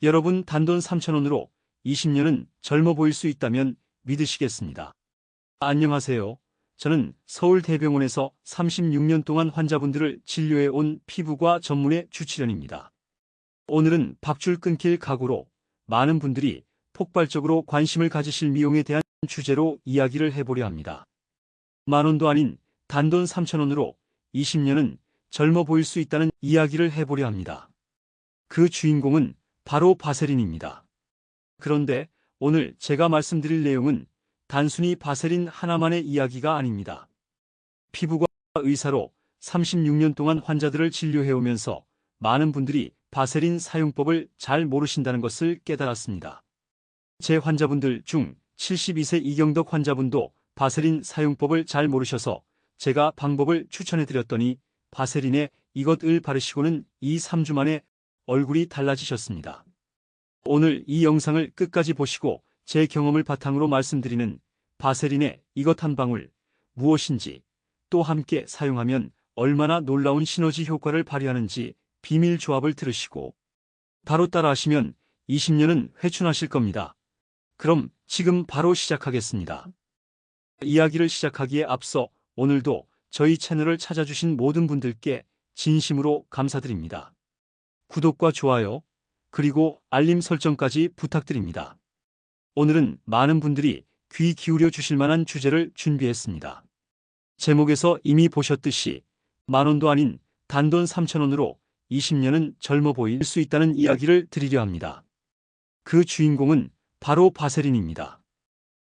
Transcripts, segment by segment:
여러분 단돈 3,000원으로 20년은 젊어 보일 수 있다면 믿으시겠습니다. 안녕하세요. 저는 서울대병원에서 36년 동안 환자분들을 진료해 온 피부과 전문의 주치련입니다. 오늘은 밥줄 끊길 각오로 많은 분들이 폭발적으로 관심을 가지실 미용에 대한 주제로 이야기를 해보려 합니다. 만원도 아닌 단돈 3,000원으로 20년은 젊어 보일 수 있다는 이야기를 해보려 합니다. 그 주인공은 바로 바세린입니다. 그런데 오늘 제가 말씀드릴 내용은 단순히 바세린 하나만의 이야기가 아닙니다. 피부과 의사로 36년 동안 환자들을 진료해오면서 많은 분들이 바세린 사용법을 잘 모르신다는 것을 깨달았습니다. 제 환자분들 중 72세 이경덕 환자분도 바세린 사용법을 잘 모르셔서 제가 방법을 추천해드렸더니 바세린에 이것을 바르시고는 2-3주 만에 얼굴이 달라지셨습니다. 오늘 이 영상을 끝까지 보시고 제 경험을 바탕으로 말씀드리는 바세린의 이것 한 방울 무엇인지, 또 함께 사용하면 얼마나 놀라운 시너지 효과를 발휘하는지 비밀 조합을 들으시고 바로 따라하시면 20년은 회춘하실 겁니다. 그럼 지금 바로 시작하겠습니다. 이야기를 시작하기에 앞서 오늘도 저희 채널을 찾아주신 모든 분들께 진심으로 감사드립니다. 구독과 좋아요, 그리고 알림 설정까지 부탁드립니다. 오늘은 많은 분들이 귀 기울여 주실 만한 주제를 준비했습니다. 제목에서 이미 보셨듯이 만원도 아닌 단돈 3,000원으로 20년은 젊어 보일 수 있다는 이야기를 드리려 합니다. 그 주인공은 바로 바세린입니다.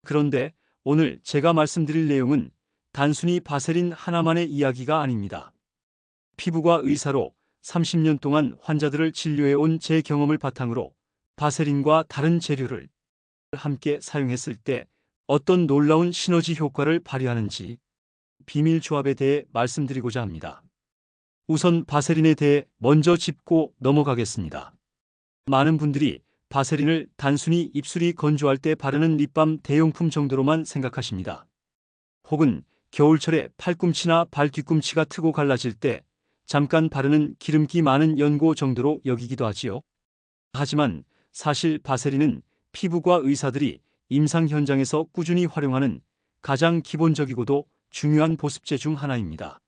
그런데 오늘 제가 말씀드릴 내용은 단순히 바세린 하나만의 이야기가 아닙니다. 피부과 의사로 30년 동안 환자들을 진료해온 제 경험을 바탕으로 바세린과 다른 재료를 함께 사용했을 때 어떤 놀라운 시너지 효과를 발휘하는지 비밀 조합에 대해 말씀드리고자 합니다. 우선 바세린에 대해 먼저 짚고 넘어가겠습니다. 많은 분들이 바세린을 단순히 입술이 건조할 때 바르는 립밤 대용품 정도로만 생각하십니다. 혹은 겨울철에 팔꿈치나 발 뒤꿈치가 트고 갈라질 때 잠깐 바르는 기름기 많은 연고 정도로 여기기도 하지요. 하지만 사실 바세린은 피부과 의사들이 임상 현장에서 꾸준히 활용하는 가장 기본적이고도 중요한 보습제 중 하나입니다.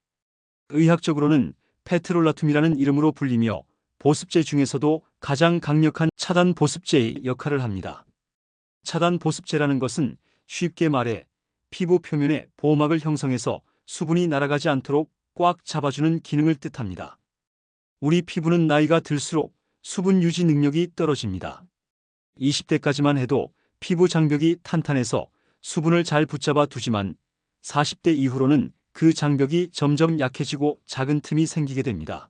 의학적으로는 페트롤라툼이라는 이름으로 불리며 보습제 중에서도 가장 강력한 차단 보습제의 역할을 합니다. 차단 보습제라는 것은 쉽게 말해 피부 표면에 보호막을 형성해서 수분이 날아가지 않도록 꽉 잡아주는 기능을 뜻합니다. 우리 피부는 나이가 들수록 수분 유지 능력이 떨어집니다. 20대까지만 해도 피부 장벽이 탄탄해서 수분을 잘 붙잡아 두지만 40대 이후로는 그 장벽이 점점 약해지고 작은 틈이 생기게 됩니다.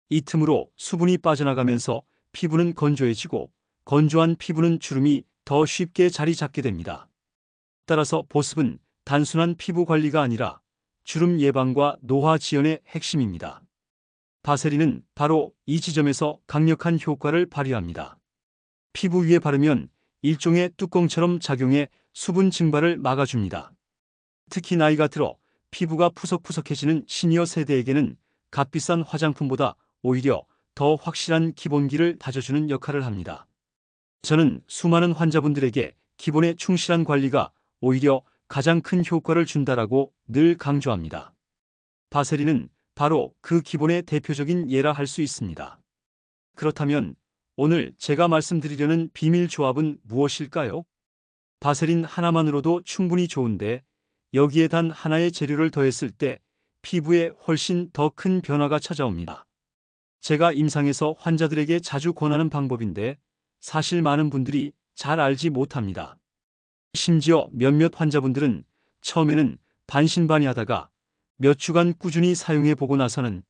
이 틈으로 수분이 빠져나가면서 피부는 건조해지고 건조한 피부는 주름이 더 쉽게 자리 잡게 됩니다. 따라서 보습은 단순한 피부 관리가 아니라 주름 예방과 노화 지연의 핵심입니다. 바세린은 바로 이 지점에서 강력한 효과를 발휘합니다. 피부 위에 바르면 일종의 뚜껑처럼 작용해 수분 증발을 막아줍니다. 특히 나이가 들어 피부가 푸석푸석해지는 시니어 세대에게는 값비싼 화장품보다 오히려 더 확실한 기본기를 다져주는 역할을 합니다. 저는 수많은 환자분들에게 기본에 충실한 관리가 오히려 가장 큰 효과를 준다라고 늘 강조합니다. 바세린은 바로 그 기본의 대표적인 예라 할 수 있습니다. 그렇다면 오늘 제가 말씀드리려는 비밀 조합은 무엇일까요? 바세린 하나만으로도 충분히 좋은데 여기에 단 하나의 재료를 더했을 때 피부에 훨씬 더 큰 변화가 찾아옵니다. 제가 임상에서 환자들에게 자주 권하는 방법인데 사실 많은 분들이 잘 알지 못합니다. 심지어 몇몇 환자분들은 처음에는 반신반의하다가 몇 주간 꾸준히 사용해보고 나서는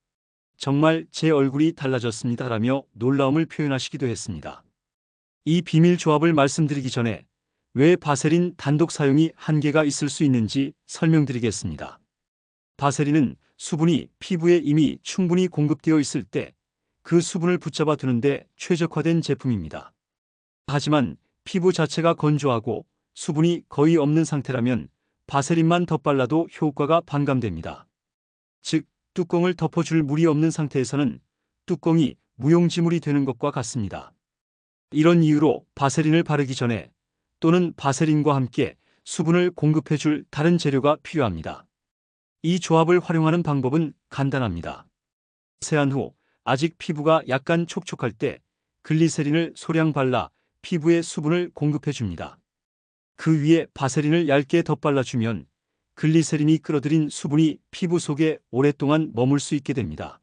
정말 제 얼굴이 달라졌습니다라며 놀라움을 표현하시기도 했습니다. 이 비밀 조합을 말씀드리기 전에 왜 바세린 단독 사용이 한계가 있을 수 있는지 설명드리겠습니다. 바세린은 수분이 피부에 이미 충분히 공급되어 있을 때 그 수분을 붙잡아 두는데 최적화된 제품입니다. 하지만 피부 자체가 건조하고 수분이 거의 없는 상태라면 바세린만 덧발라도 효과가 반감됩니다. 즉, 뚜껑을 덮어줄 물이 없는 상태에서는 뚜껑이 무용지물이 되는 것과 같습니다. 이런 이유로 바세린을 바르기 전에 또는 바세린과 함께 수분을 공급해 줄 다른 재료가 필요합니다. 이 조합을 활용하는 방법은 간단합니다. 세안 후 아직 피부가 약간 촉촉할 때 글리세린을 소량 발라 피부에 수분을 공급해 줍니다. 그 위에 바세린을 얇게 덧발라주면 글리세린이 끌어들인 수분이 피부 속에 오랫동안 머물 수 있게 됩니다.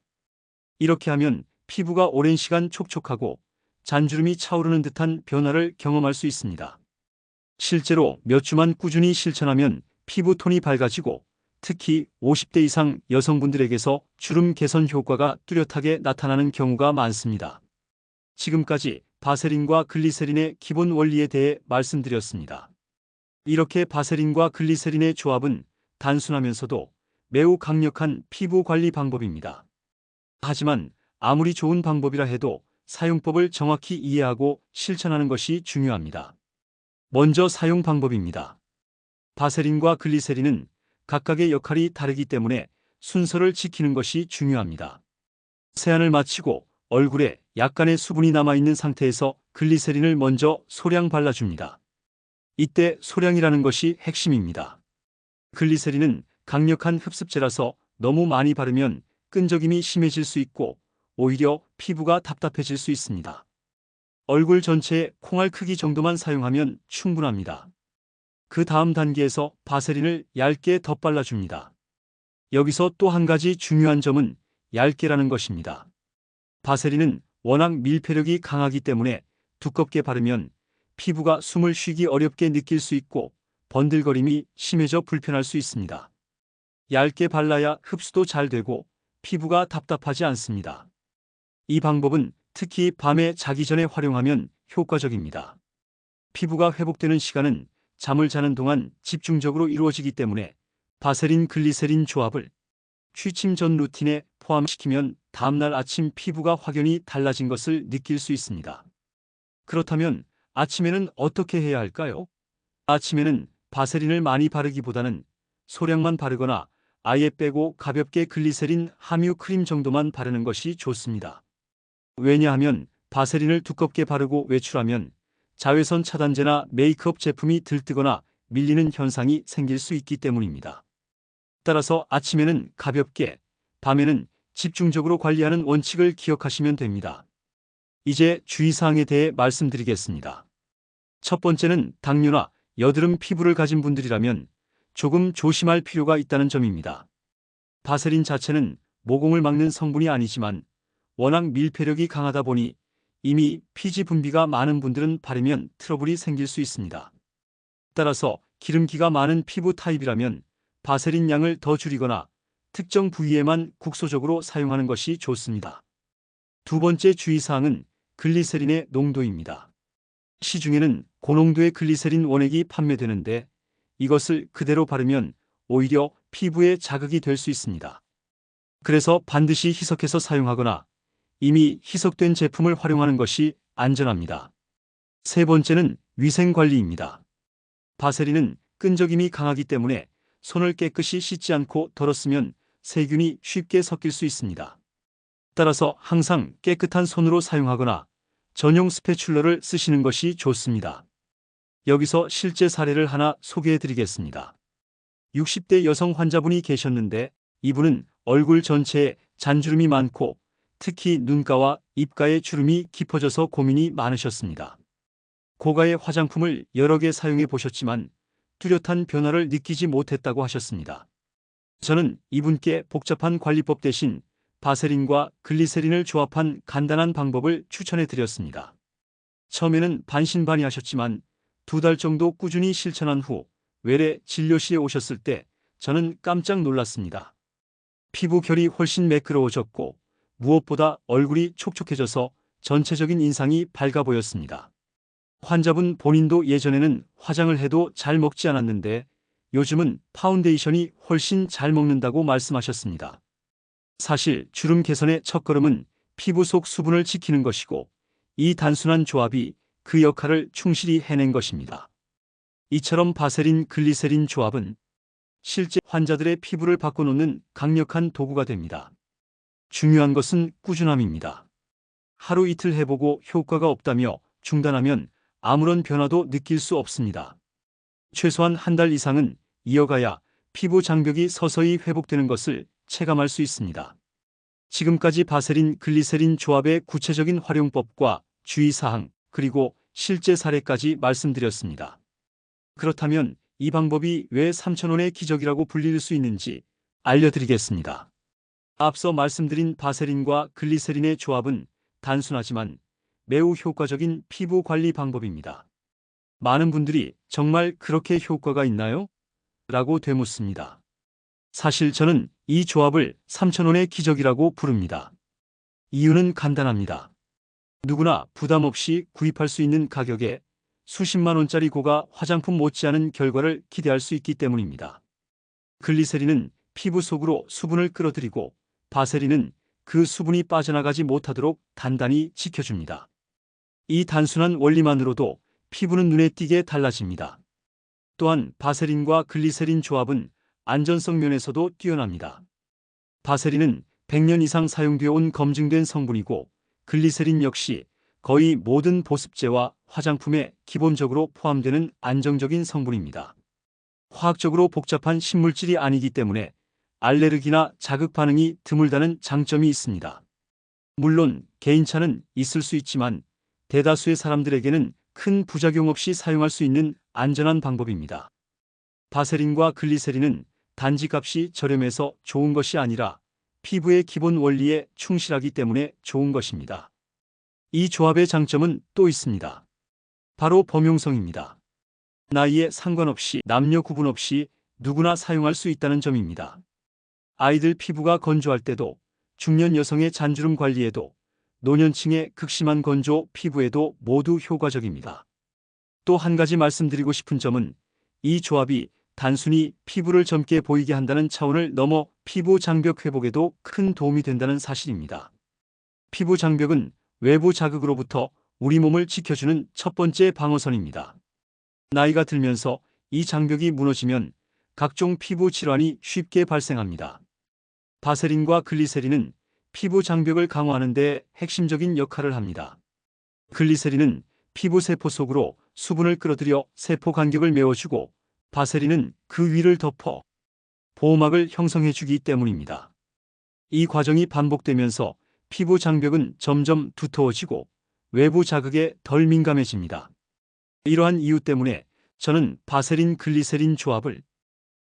이렇게 하면 피부가 오랜 시간 촉촉하고 잔주름이 차오르는 듯한 변화를 경험할 수 있습니다. 실제로 몇 주만 꾸준히 실천하면 피부 톤이 밝아지고 특히 50대 이상 여성분들에게서 주름 개선 효과가 뚜렷하게 나타나는 경우가 많습니다. 지금까지 바세린과 글리세린의 기본 원리에 대해 말씀드렸습니다. 이렇게 바세린과 글리세린의 조합은 단순하면서도 매우 강력한 피부 관리 방법입니다. 하지만 아무리 좋은 방법이라 해도 사용법을 정확히 이해하고 실천하는 것이 중요합니다. 먼저 사용 방법입니다. 바세린과 글리세린은 각각의 역할이 다르기 때문에 순서를 지키는 것이 중요합니다. 세안을 마치고 얼굴에 약간의 수분이 남아있는 상태에서 글리세린을 먼저 소량 발라줍니다. 이때 소량이라는 것이 핵심입니다. 글리세린은 강력한 흡습제라서 너무 많이 바르면 끈적임이 심해질 수 있고 오히려 피부가 답답해질 수 있습니다. 얼굴 전체에 콩알 크기 정도만 사용하면 충분합니다. 그 다음 단계에서 바세린을 얇게 덧발라줍니다. 여기서 또 한 가지 중요한 점은 얇게라는 것입니다. 바세린은 워낙 밀폐력이 강하기 때문에 두껍게 바르면 피부가 숨을 쉬기 어렵게 느낄 수 있고 번들거림이 심해져 불편할 수 있습니다. 얇게 발라야 흡수도 잘 되고 피부가 답답하지 않습니다. 이 방법은 특히 밤에 자기 전에 활용하면 효과적입니다. 피부가 회복되는 시간은 잠을 자는 동안 집중적으로 이루어지기 때문에 바세린 글리세린 조합을 취침 전 루틴에 포함시키면 다음날 아침 피부가 확연히 달라진 것을 느낄 수 있습니다. 그렇다면 아침에는 어떻게 해야 할까요? 아침에는 바세린을 많이 바르기보다는 소량만 바르거나 아예 빼고 가볍게 글리세린 함유 크림 정도만 바르는 것이 좋습니다. 왜냐하면 바세린을 두껍게 바르고 외출하면 자외선 차단제나 메이크업 제품이 들뜨거나 밀리는 현상이 생길 수 있기 때문입니다. 따라서 아침에는 가볍게, 밤에는 집중적으로 관리하는 원칙을 기억하시면 됩니다. 이제 주의사항에 대해 말씀드리겠습니다. 첫 번째는 당뇨나 여드름 피부를 가진 분들이라면 조금 조심할 필요가 있다는 점입니다. 바세린 자체는 모공을 막는 성분이 아니지만 워낙 밀폐력이 강하다 보니 이미 피지 분비가 많은 분들은 바르면 트러블이 생길 수 있습니다. 따라서 기름기가 많은 피부 타입이라면 바세린 양을 더 줄이거나 특정 부위에만 국소적으로 사용하는 것이 좋습니다. 두 번째 주의사항은 글리세린의 농도입니다. 시중에는 고농도의 글리세린 원액이 판매되는데 이것을 그대로 바르면 오히려 피부에 자극이 될 수 있습니다. 그래서 반드시 희석해서 사용하거나 이미 희석된 제품을 활용하는 것이 안전합니다. 세 번째는 위생관리입니다. 바세린은 끈적임이 강하기 때문에 손을 깨끗이 씻지 않고 덜었으면 세균이 쉽게 섞일 수 있습니다. 따라서 항상 깨끗한 손으로 사용하거나 전용 스패츌러를 쓰시는 것이 좋습니다. 여기서 실제 사례를 하나 소개해 드리겠습니다. 60대 여성 환자분이 계셨는데 이분은 얼굴 전체에 잔주름이 많고 특히 눈가와 입가에 주름이 깊어져서 고민이 많으셨습니다. 고가의 화장품을 여러 개 사용해 보셨지만 뚜렷한 변화를 느끼지 못했다고 하셨습니다. 저는 이분께 복잡한 관리법 대신 바세린과 글리세린을 조합한 간단한 방법을 추천해 드렸습니다. 처음에는 반신반의하셨지만 2달 정도 꾸준히 실천한 후 외래 진료실에 오셨을 때 저는 깜짝 놀랐습니다. 피부 결이 훨씬 매끄러워졌고 무엇보다 얼굴이 촉촉해져서 전체적인 인상이 밝아 보였습니다. 환자분 본인도 예전에는 화장을 해도 잘 먹지 않았는데 요즘은 파운데이션이 훨씬 잘 먹는다고 말씀하셨습니다. 사실 주름 개선의 첫걸음은 피부 속 수분을 지키는 것이고 이 단순한 조합이 그 역할을 충실히 해낸 것입니다. 이처럼 바세린 글리세린 조합은 실제 환자들의 피부를 바꿔놓는 강력한 도구가 됩니다. 중요한 것은 꾸준함입니다. 하루 이틀 해보고 효과가 없다며 중단하면 아무런 변화도 느낄 수 없습니다. 최소한 한 달 이상은 이어가야 피부 장벽이 서서히 회복되는 것을 체감할 수 있습니다. 지금까지 바세린 글리세린 조합의 구체적인 활용법과 주의사항, 그리고 실제 사례까지 말씀드렸습니다. 그렇다면 이 방법이 왜 3,000원의 기적이라고 불릴 수 있는지 알려드리겠습니다. 앞서 말씀드린 바세린과 글리세린의 조합은 단순하지만 매우 효과적인 피부 관리 방법입니다. 많은 분들이 정말 그렇게 효과가 있나요? 라고 되묻습니다. 사실 저는 이 조합을 3,000원의 기적이라고 부릅니다. 이유는 간단합니다. 누구나 부담 없이 구입할 수 있는 가격에 수십만 원짜리 고가 화장품 못지않은 결과를 기대할 수 있기 때문입니다. 글리세린은 피부 속으로 수분을 끌어들이고 바세린은 그 수분이 빠져나가지 못하도록 단단히 지켜줍니다. 이 단순한 원리만으로도 피부는 눈에 띄게 달라집니다. 또한 바세린과 글리세린 조합은 안전성 면에서도 뛰어납니다. 바세린은 100년 이상 사용되어 온 검증된 성분이고 글리세린 역시 거의 모든 보습제와 화장품에 기본적으로 포함되는 안정적인 성분입니다. 화학적으로 복잡한 신물질이 아니기 때문에 알레르기나 자극 반응이 드물다는 장점이 있습니다. 물론 개인차는 있을 수 있지만 대다수의 사람들에게는 큰 부작용 없이 사용할 수 있는 안전한 방법입니다. 바세린과 글리세린은 단지 값이 저렴해서 좋은 것이 아니라 피부의 기본 원리에 충실하기 때문에 좋은 것입니다. 이 조합의 장점은 또 있습니다. 바로 범용성입니다. 나이에 상관없이 남녀 구분 없이 누구나 사용할 수 있다는 점입니다. 아이들 피부가 건조할 때도, 중년 여성의 잔주름 관리에도, 노년층의 극심한 건조 피부에도 모두 효과적입니다. 또 한 가지 말씀드리고 싶은 점은 이 조합이 단순히 피부를 젊게 보이게 한다는 차원을 넘어 피부 장벽 회복에도 큰 도움이 된다는 사실입니다. 피부 장벽은 외부 자극으로부터 우리 몸을 지켜주는 첫 번째 방어선입니다. 나이가 들면서 이 장벽이 무너지면 각종 피부 질환이 쉽게 발생합니다. 바세린과 글리세린은 피부 장벽을 강화하는 데 핵심적인 역할을 합니다. 글리세린은 피부 세포 속으로 수분을 끌어들여 세포 간격을 메워주고 바세린은 그 위를 덮어 보호막을 형성해주기 때문입니다. 이 과정이 반복되면서 피부 장벽은 점점 두터워지고 외부 자극에 덜 민감해집니다. 이러한 이유 때문에 저는 바세린 글리세린 조합을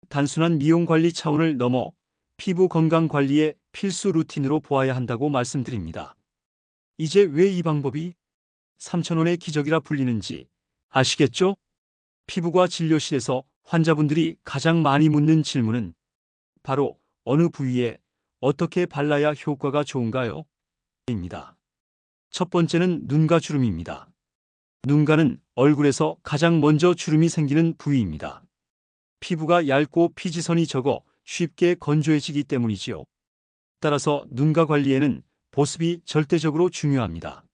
단순한 미용 관리 차원을 넘어 피부 건강 관리의 필수 루틴으로 보아야 한다고 말씀드립니다. 이제 왜 이 방법이 3,000원의 기적이라 불리는지 아시겠죠? 피부과 진료실에서 환자분들이 가장 많이 묻는 질문은 바로 어느 부위에 어떻게 발라야 효과가 좋은가요? 입니다. 첫 번째는 눈가 주름입니다. 눈가는 얼굴에서 가장 먼저 주름이 생기는 부위입니다. 피부가 얇고 피지선이 적어 쉽게 건조해지기 때문이지요. 따라서 눈가 관리에는 보습이 절대적으로 중요합니다.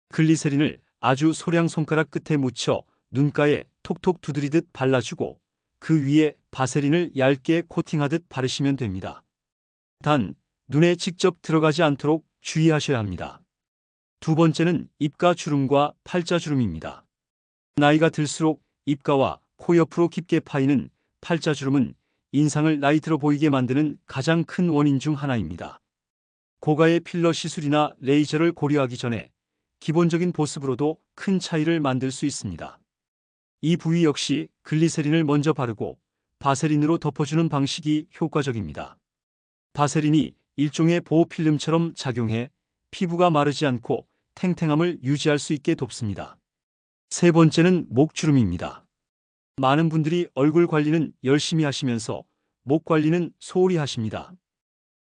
글리세린을 아주 소량 손가락 끝에 묻혀 눈가에 톡톡 두드리듯 발라주고 그 위에 바세린을 얇게 코팅하듯 바르시면 됩니다. 단, 눈에 직접 들어가지 않도록 주의하셔야 합니다. 두 번째는 입가 주름과 팔자 주름입니다. 나이가 들수록 입가와 코 옆으로 깊게 파이는 팔자 주름은 인상을 나이 들어 보이게 만드는 가장 큰 원인 중 하나입니다. 고가의 필러 시술이나 레이저를 고려하기 전에 기본적인 보습으로도 큰 차이를 만들 수 있습니다. 이 부위 역시 글리세린을 먼저 바르고 바세린으로 덮어주는 방식이 효과적입니다. 바세린이 일종의 보호필름처럼 작용해 피부가 마르지 않고 탱탱함을 유지할 수 있게 돕습니다. 세 번째는 목주름입니다. 많은 분들이 얼굴 관리는 열심히 하시면서 목 관리는 소홀히 하십니다.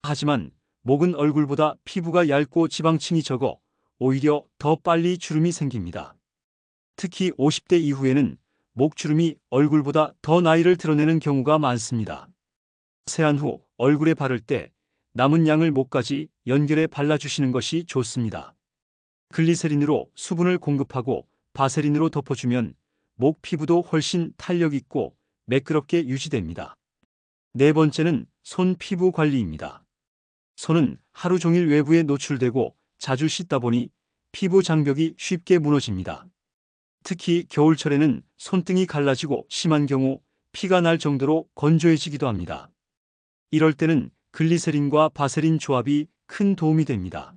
하지만 목은 얼굴보다 피부가 얇고 지방층이 적어 오히려 더 빨리 주름이 생깁니다. 특히 50대 이후에는 목주름이 얼굴보다 더 나이를 드러내는 경우가 많습니다. 세안 후 얼굴에 바를 때 남은 양을 목까지 연결해 발라주시는 것이 좋습니다. 글리세린으로 수분을 공급하고 바세린으로 덮어주면 목 피부도 훨씬 탄력 있고 매끄럽게 유지됩니다. 네 번째는 손 피부 관리입니다. 손은 하루 종일 외부에 노출되고 자주 씻다 보니 피부 장벽이 쉽게 무너집니다. 특히 겨울철에는 손등이 갈라지고 심한 경우 피가 날 정도로 건조해지기도 합니다. 이럴 때는 글리세린과 바세린 조합이 큰 도움이 됩니다.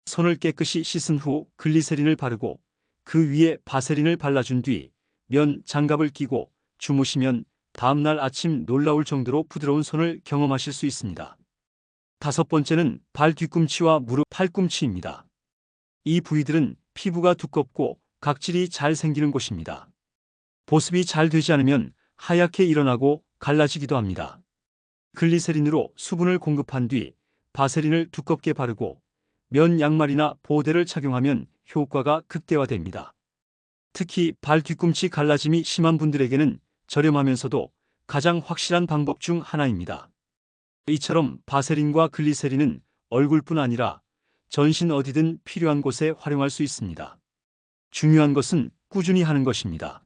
손을 깨끗이 씻은 후 글리세린을 바르고 그 위에 바세린을 발라준 뒤 면 장갑을 끼고 주무시면 다음날 아침 놀라울 정도로 부드러운 손을 경험하실 수 있습니다. 다섯 번째는 발 뒤꿈치와 무릎, 팔꿈치입니다. 이 부위들은 피부가 두껍고 각질이 잘 생기는 곳입니다. 보습이 잘 되지 않으면 하얗게 일어나고 갈라지기도 합니다. 글리세린으로 수분을 공급한 뒤 바세린을 두껍게 바르고 면 양말이나 보호대를 착용하면 효과가 극대화됩니다. 특히 발 뒤꿈치 갈라짐이 심한 분들에게는 저렴하면서도 가장 확실한 방법 중 하나입니다. 이처럼 바세린과 글리세린은 얼굴뿐 아니라 전신 어디든 필요한 곳에 활용할 수 있습니다. 중요한 것은 꾸준히 하는 것입니다.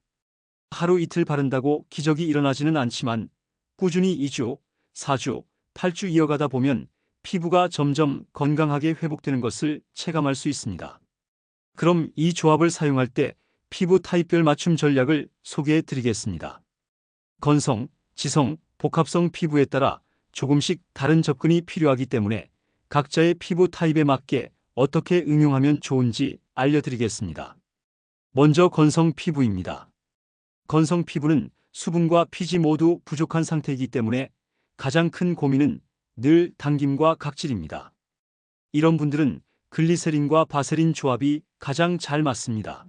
하루 이틀 바른다고 기적이 일어나지는 않지만 꾸준히 2주, 4주, 8주 이어가다 보면 피부가 점점 건강하게 회복되는 것을 체감할 수 있습니다. 그럼 이 조합을 사용할 때 피부 타입별 맞춤 전략을 소개해 드리겠습니다. 건성, 지성, 복합성 피부에 따라 조금씩 다른 접근이 필요하기 때문에 각자의 피부 타입에 맞게 어떻게 응용하면 좋은지 알려드리겠습니다. 먼저 건성 피부입니다. 건성 피부는 수분과 피지 모두 부족한 상태이기 때문에 가장 큰 고민은 늘 당김과 각질입니다. 이런 분들은 글리세린과 바세린 조합이 가장 잘 맞습니다.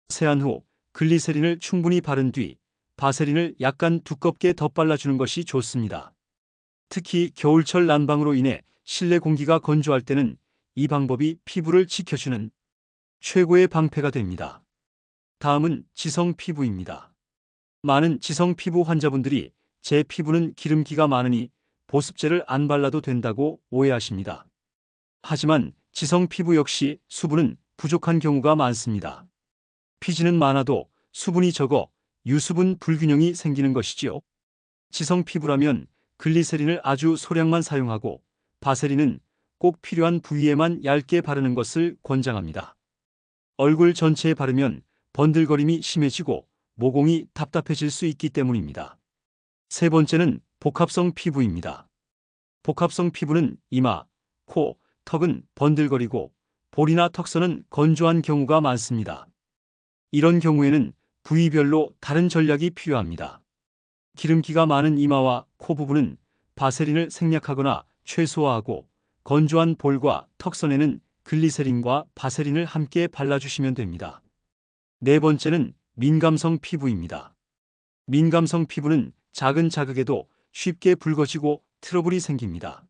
세안 후 글리세린을 충분히 바른 뒤 바세린을 약간 두껍게 덧발라주는 것이 좋습니다. 특히 겨울철 난방으로 인해 실내 공기가 건조할 때는 이 방법이 피부를 지켜주는 최고의 방패가 됩니다. 다음은 지성 피부입니다. 많은 지성 피부 환자분들이 제 피부는 기름기가 많으니 보습제를 안 발라도 된다고 오해하십니다. 하지만 지성 피부 역시 수분은 부족한 경우가 많습니다. 피지는 많아도 수분이 적어 유수분 불균형이 생기는 것이지요. 지성 피부라면 글리세린을 아주 소량만 사용하고 바세린은 꼭 필요한 부위에만 얇게 바르는 것을 권장합니다. 얼굴 전체에 바르면 번들거림이 심해지고 모공이 답답해질 수 있기 때문입니다. 세 번째는 복합성 피부입니다. 복합성 피부는 이마, 코, 턱은 번들거리고 볼이나 턱선은 건조한 경우가 많습니다. 이런 경우에는 부위별로 다른 전략이 필요합니다. 기름기가 많은 이마와 코 부분은 바세린을 생략하거나 최소화하고 건조한 볼과 턱선에는 글리세린과 바세린을 함께 발라주시면 됩니다. 네 번째는 민감성 피부입니다. 민감성 피부는 작은 자극에도 쉽게 붉어지고 트러블이 생깁니다.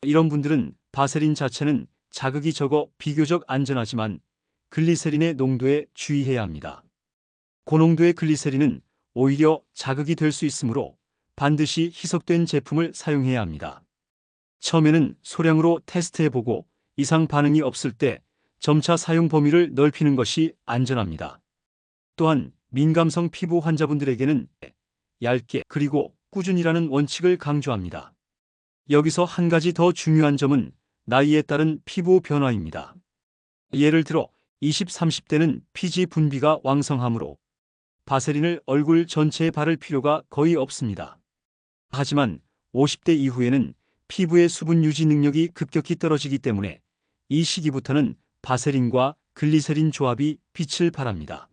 이런 분들은 바세린 자체는 자극이 적어 비교적 안전하지만 글리세린의 농도에 주의해야 합니다. 고농도의 글리세린은 오히려 자극이 될 수 있으므로 반드시 희석된 제품을 사용해야 합니다. 처음에는 소량으로 테스트해보고 이상 반응이 없을 때 점차 사용 범위를 넓히는 것이 안전합니다. 또한 민감성 피부 환자분들에게는 얇게 그리고 꾸준히라는 원칙을 강조합니다. 여기서 한 가지 더 중요한 점은 나이에 따른 피부 변화입니다. 예를 들어 20, 30대는 피지 분비가 왕성하므로 바세린을 얼굴 전체에 바를 필요가 거의 없습니다. 하지만 50대 이후에는 피부의 수분 유지 능력이 급격히 떨어지기 때문에 이 시기부터는 바세린과 글리세린 조합이 빛을 발합니다.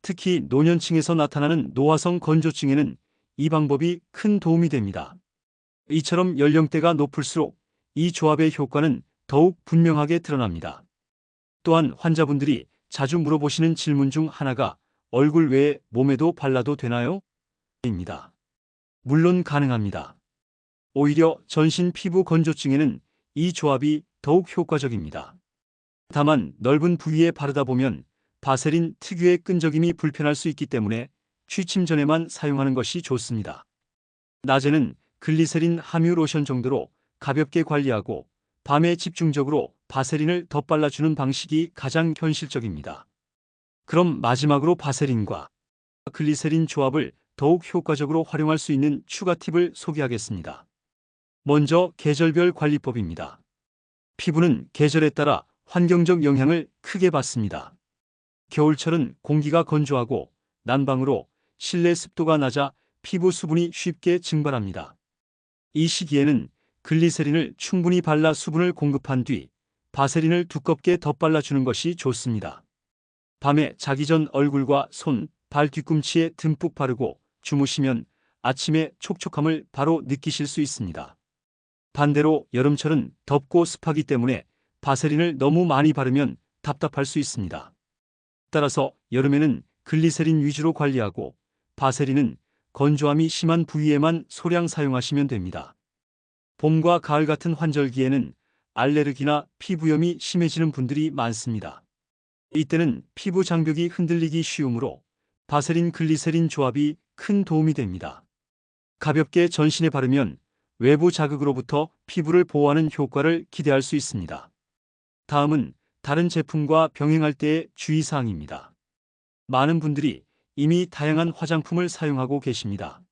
특히 노년층에서 나타나는 노화성 건조증에는 이 방법이 큰 도움이 됩니다. 이처럼 연령대가 높을수록 이 조합의 효과는 더욱 분명하게 드러납니다. 또한 환자분들이 자주 물어보시는 질문 중 하나가 얼굴 외에 몸에도 발라도 되나요? 입니다. 물론 가능합니다. 오히려 전신 피부 건조증에는 이 조합이 더욱 효과적입니다. 다만 넓은 부위에 바르다 보면 바세린 특유의 끈적임이 불편할 수 있기 때문에 취침 전에만 사용하는 것이 좋습니다. 낮에는 글리세린 함유 로션 정도로 가볍게 관리하고 밤에 집중적으로 바세린을 덧발라주는 방식이 가장 현실적입니다. 그럼 마지막으로 바세린과 글리세린 조합을 더욱 효과적으로 활용할 수 있는 추가 팁을 소개하겠습니다. 먼저 계절별 관리법입니다. 피부는 계절에 따라 환경적 영향을 크게 받습니다. 겨울철은 공기가 건조하고 난방으로 실내 습도가 낮아 피부 수분이 쉽게 증발합니다. 이 시기에는 글리세린을 충분히 발라 수분을 공급한 뒤 바세린을 두껍게 덧발라주는 것이 좋습니다. 밤에 자기 전 얼굴과 손, 발 뒤꿈치에 듬뿍 바르고 주무시면 아침에 촉촉함을 바로 느끼실 수 있습니다. 반대로 여름철은 덥고 습하기 때문에 바세린을 너무 많이 바르면 답답할 수 있습니다. 따라서 여름에는 글리세린 위주로 관리하고 바세린은 건조함이 심한 부위에만 소량 사용하시면 됩니다. 봄과 가을 같은 환절기에는 알레르기나 피부염이 심해지는 분들이 많습니다. 이때는 피부 장벽이 흔들리기 쉬우므로 바세린 글리세린 조합이 큰 도움이 됩니다. 가볍게 전신에 바르면 외부 자극으로부터 피부를 보호하는 효과를 기대할 수 있습니다. 다음은 다른 제품과 병행할 때의 주의사항입니다. 많은 분들이 이미 다양한 화장품을 사용하고 계십니다.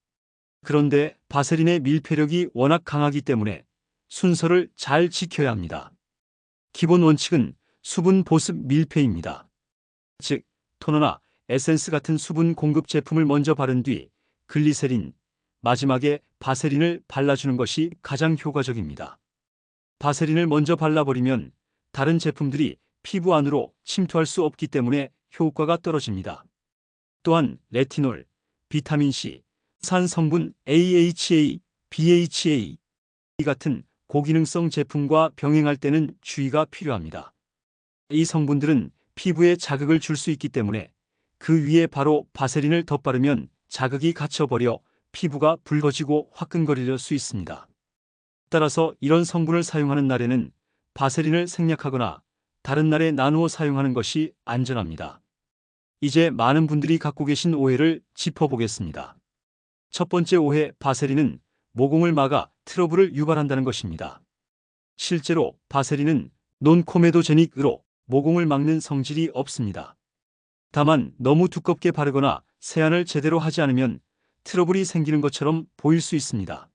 그런데 바세린의 밀폐력이 워낙 강하기 때문에 순서를 잘 지켜야 합니다. 기본 원칙은 수분 보습 밀폐입니다. 즉, 토너나 에센스 같은 수분 공급 제품을 먼저 바른 뒤 글리세린, 마지막에 바세린을 발라주는 것이 가장 효과적입니다. 바세린을 먼저 발라버리면 다른 제품들이 피부 안으로 침투할 수 없기 때문에 효과가 떨어집니다. 또한 레티놀, 비타민C, 산 성분 AHA, BHA 같은 고기능성 제품과 병행할 때는 주의가 필요합니다. 이 성분들은 피부에 자극을 줄 수 있기 때문에 그 위에 바로 바세린을 덧바르면 자극이 갇혀버려 피부가 붉어지고 화끈거릴 수 있습니다. 따라서 이런 성분을 사용하는 날에는 바세린을 생략하거나 다른 날에 나누어 사용하는 것이 안전합니다. 이제 많은 분들이 갖고 계신 오해를 짚어보겠습니다. 첫 번째 오해, 바세린은 모공을 막아 트러블을 유발한다는 것입니다. 실제로 바세린은 논코메도제닉으로 모공을 막는 성질이 없습니다. 다만 너무 두껍게 바르거나 세안을 제대로 하지 않으면 트러블이 생기는 것처럼 보일 수 있습니다.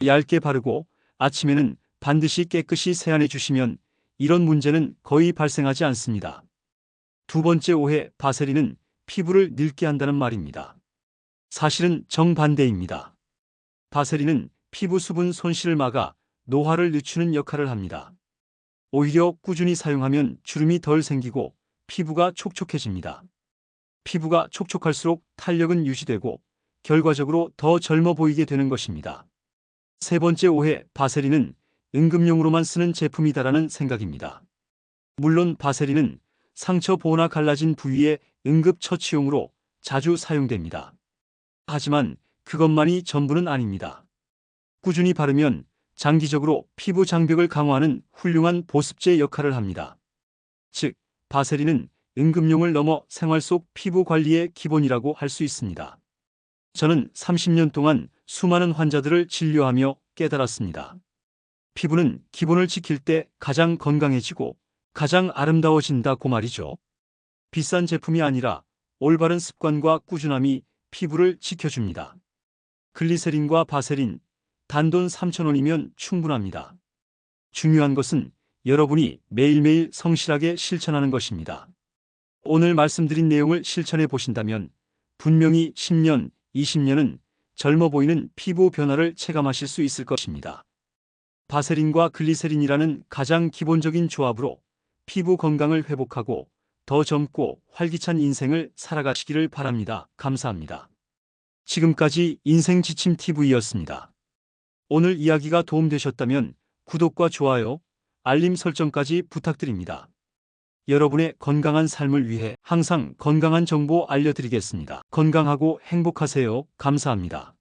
얇게 바르고 아침에는 반드시 깨끗이 세안해 주시면 이런 문제는 거의 발생하지 않습니다. 두 번째 오해, 바세린은 피부를 늙게 한다는 말입니다. 사실은 정반대입니다. 바세린은 피부 수분 손실을 막아 노화를 늦추는 역할을 합니다. 오히려 꾸준히 사용하면 주름이 덜 생기고 피부가 촉촉해집니다. 피부가 촉촉할수록 탄력은 유지되고 결과적으로 더 젊어 보이게 되는 것입니다. 세 번째 오해, 바세린은 응급용으로만 쓰는 제품이다라는 생각입니다. 물론 바세린은 상처 보호나 갈라진 부위의 응급처치용으로 자주 사용됩니다. 하지만 그것만이 전부는 아닙니다. 꾸준히 바르면 장기적으로 피부 장벽을 강화하는 훌륭한 보습제 역할을 합니다. 즉, 바세린은 응급용을 넘어 생활 속 피부 관리의 기본이라고 할 수 있습니다. 저는 30년 동안 수많은 환자들을 진료하며 깨달았습니다. 피부는 기본을 지킬 때 가장 건강해지고 가장 아름다워진다고 말이죠. 비싼 제품이 아니라 올바른 습관과 꾸준함이 피부를 지켜줍니다. 글리세린과 바세린, 단돈 3,000원이면 충분합니다. 중요한 것은 여러분이 매일매일 성실하게 실천하는 것입니다. 오늘 말씀드린 내용을 실천해 보신다면 분명히 10년, 20년은 젊어 보이는 피부 변화를 체감하실 수 있을 것입니다. 바세린과 글리세린이라는 가장 기본적인 조합으로 피부 건강을 회복하고 더 젊고 활기찬 인생을 살아가시기를 바랍니다. 감사합니다. 지금까지 인생지침TV였습니다. 오늘 이야기가 도움되셨다면 구독과 좋아요, 알림 설정까지 부탁드립니다. 여러분의 건강한 삶을 위해 항상 건강한 정보 알려드리겠습니다. 건강하고 행복하세요. 감사합니다.